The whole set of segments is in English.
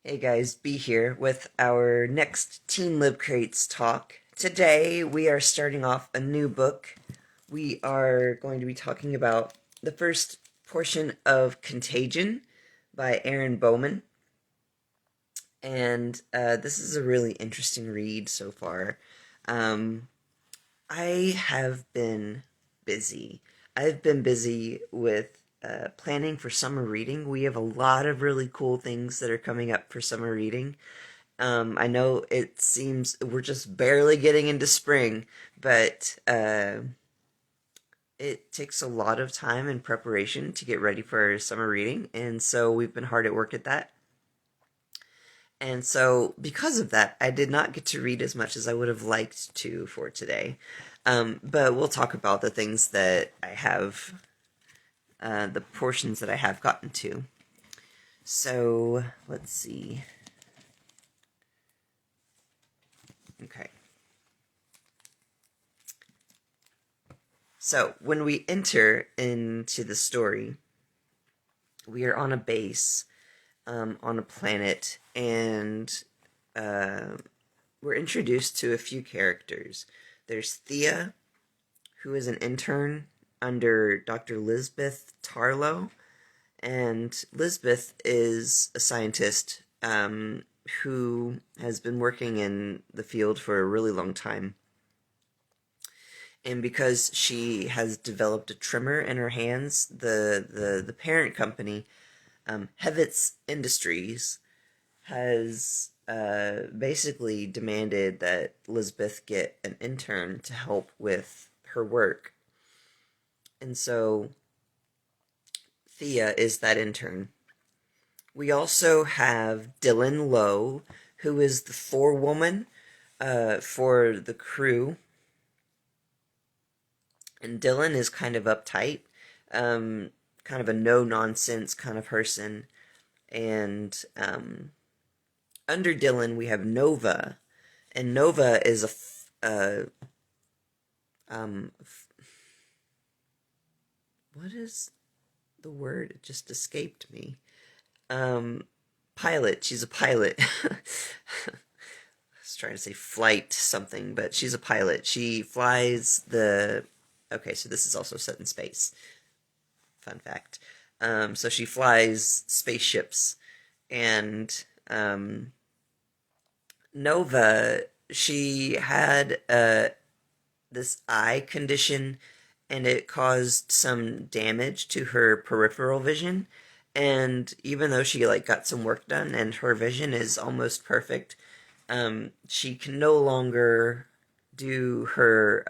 Hey guys, B here with our next Teen LibCrates talk. Today we are starting off a new book. We are going to be talking about the first portion of Contagion by Aaron Bowman. And this is a really interesting read so far. Um, I have been busy. I've been busy with planning for summer reading. We have a lot of really cool things that are coming up for summer reading. I know it seems we're just barely getting into spring, but it takes a lot of time and preparation to get ready for summer reading, and so we've been hard at work at that. And so, because of that, I did not get to read as much as I would have liked to for today. But we'll talk about the things that I have, the portions that I have gotten to. So, let's see. Okay. So, when we enter into the story, we are on a base, on a planet, and we're introduced to a few characters. There's Thea, who is an intern under Dr. Lisbeth Tarlow, and Lisbeth is a scientist who has been working in the field for a really long time. And because she has developed a tremor in her hands, the parent company, Hevitz Industries, has basically demanded that Lisbeth get an intern to help with her work. And so Thea is that intern. We also have Dylan Lowe, who is the forewoman for the crew. And Dylan is kind of uptight, kind of a no-nonsense kind of person. And under Dylan, we have Nova. And Nova is what is the word? It just escaped me. Pilot. She's a pilot. I was trying to say flight something, but she's a pilot. She flies the... Okay, so this is also set in space. Fun fact. So she flies spaceships. And Nova, she had this eye condition, and it caused some damage to her peripheral vision. And even though she got some work done and her vision is almost perfect, she can no longer do her.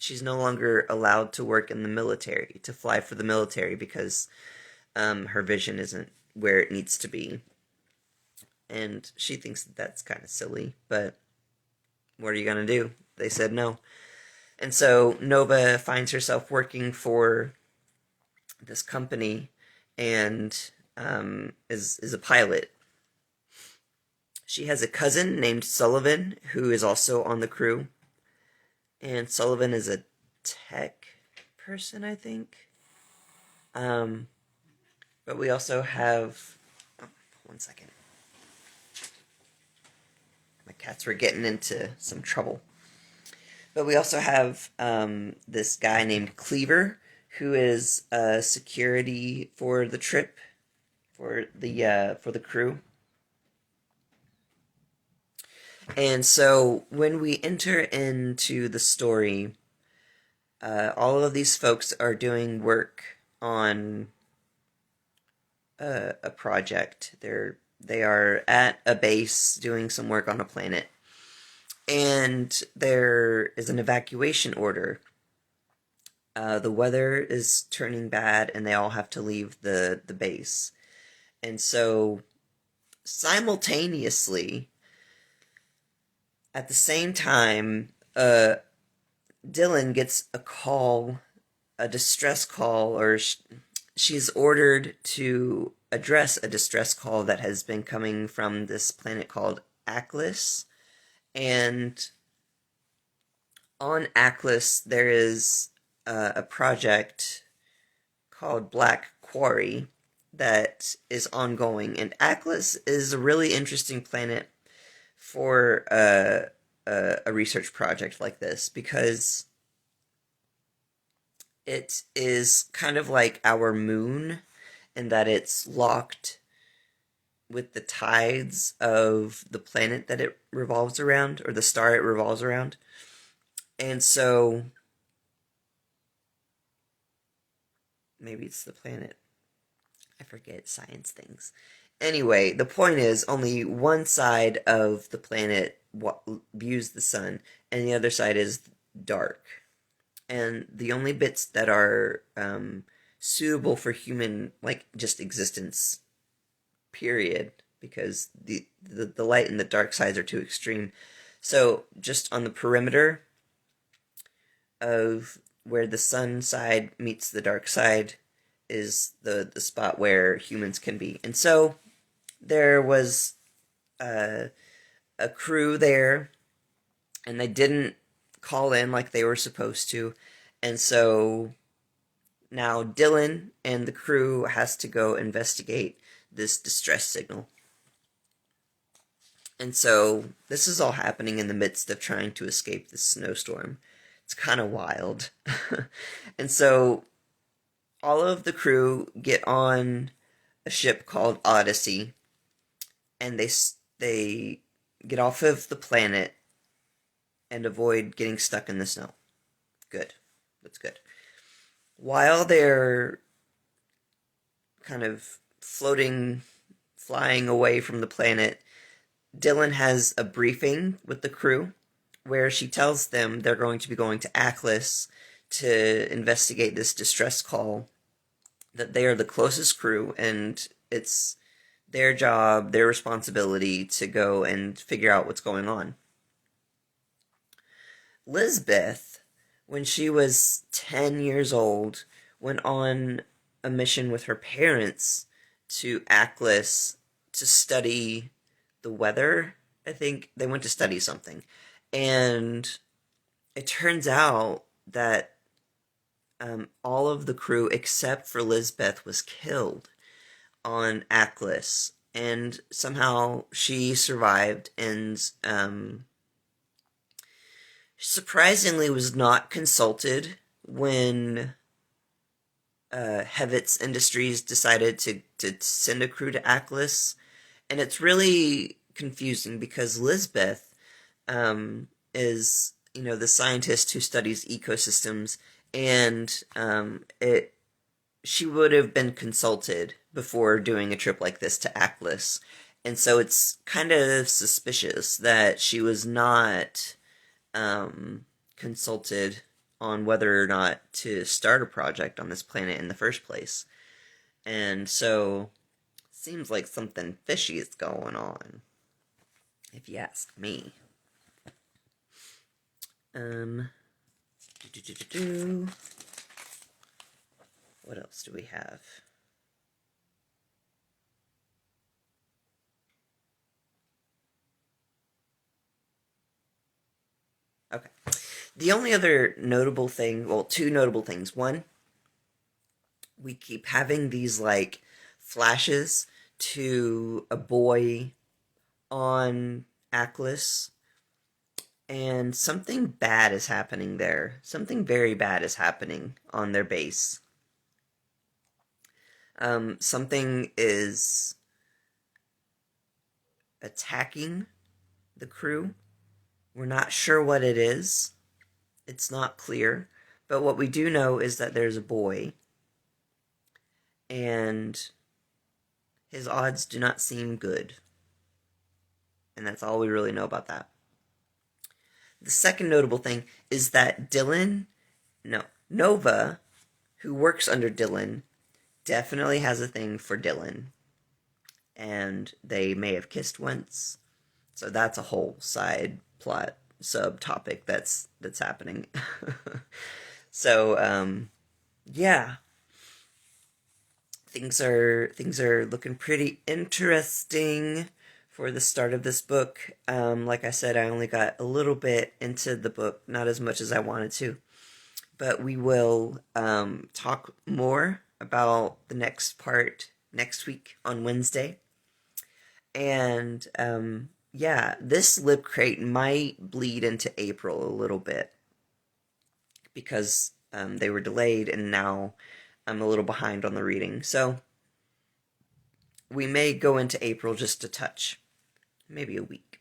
She's no longer allowed to work in the military, to fly for the military, because her vision isn't where it needs to be. And she thinks that that's kind of silly, but what are you going to do? They said no. And so Nova finds herself working for this company and is a pilot. She has a cousin named Sullivan who is also on the crew. And Sullivan is a tech person, I think. But we also have... Oh, one second. My cats were getting into some trouble. But we also have this guy named Cleaver, who is security for the trip, for the crew. And so when we enter into the story, all of these folks are doing work on a project. They are at a base doing some work on a planet. And there is an evacuation order. The weather is turning bad, and they all have to leave the base. And so, simultaneously, at the same time, Dylan gets a call, a distress call, or she's ordered to address a distress call that has been coming from this planet called Aklis. And on Aklis, there is a project called Black Quarry that is ongoing, and Atlas is a really interesting planet for a research project like this because it is kind of like our moon in that it's locked with the tides of the planet that it revolves around, or the star it revolves around. And so maybe it's the planet. I forget science things. Anyway, the point is only one side of the planet views the sun, and the other side is dark. And the only bits that are suitable for human, like, just existence, period, because the light and the dark sides are too extreme. So just on the perimeter of where the sun side meets the dark side is the spot where humans can be. And so there was a crew there, and they didn't call in like they were supposed to. And so now Dylan and the crew has to go investigate this distress signal. And so this is all happening in the midst of trying to escape this snowstorm. It's kind of wild. And so all of the crew get on a ship called Odyssey, and they get off of the planet and avoid getting stuck in the snow. Good. That's good. While they're kind of floating, flying away from the planet, Dylan has a briefing with the crew where she tells them they're going to be going to Aklis to investigate this distress call, that they are the closest crew, and it's their job, their responsibility to go and figure out what's going on. Lisbeth, when she was 10 years old, went on a mission with her parents to Aklis to study the weather. I think they went to study something. And it turns out that all of the crew except for Lisbeth was killed on Aklis. And somehow she survived and surprisingly was not consulted when Hevitz Industries decided to send a crew to Aklis. And it's really confusing because Lisbeth is, the scientist who studies ecosystems, and she would have been consulted before doing a trip like this to Aklis. And so it's kind of suspicious that she was not consulted on whether or not to start a project on this planet in the first place. And so seems like something fishy is going on, if you ask me. What else do we have? Okay. The only other notable thing, well, two notable things. One, we keep having these, like, flashes to a boy on Aklis, and something bad is happening there. Something very bad is happening on their base. Something is attacking the crew. We're not sure what it is. It's not clear. But what we do know is that there's a boy, and his odds do not seem good. And that's all we really know about that. The second notable thing is that Nova, who works under Dylan, definitely has a thing for Dylan. And they may have kissed once. So that's a whole side plot subtopic that's happening. So yeah. Things are looking pretty interesting for the start of this book. Like I said, I only got a little bit into the book, not as much as I wanted to. But we will talk more about the next part next week on Wednesday. And yeah, this LibCrate might bleed into April a little bit because they were delayed and now I'm a little behind on the reading. So we may go into April just a touch, maybe a week.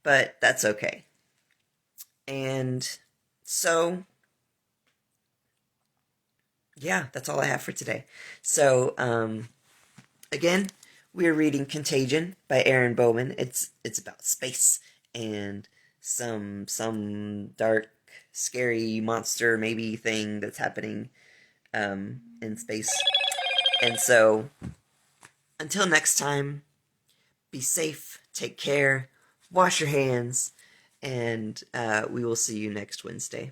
But that's okay. And so, yeah, that's all I have for today. So, again, we're reading Contagion by Aaron Bowman. It's about space and some dark, scary monster maybe thing that's happening in space. And so, until next time, be safe, take care, wash your hands, and we will see you next Wednesday.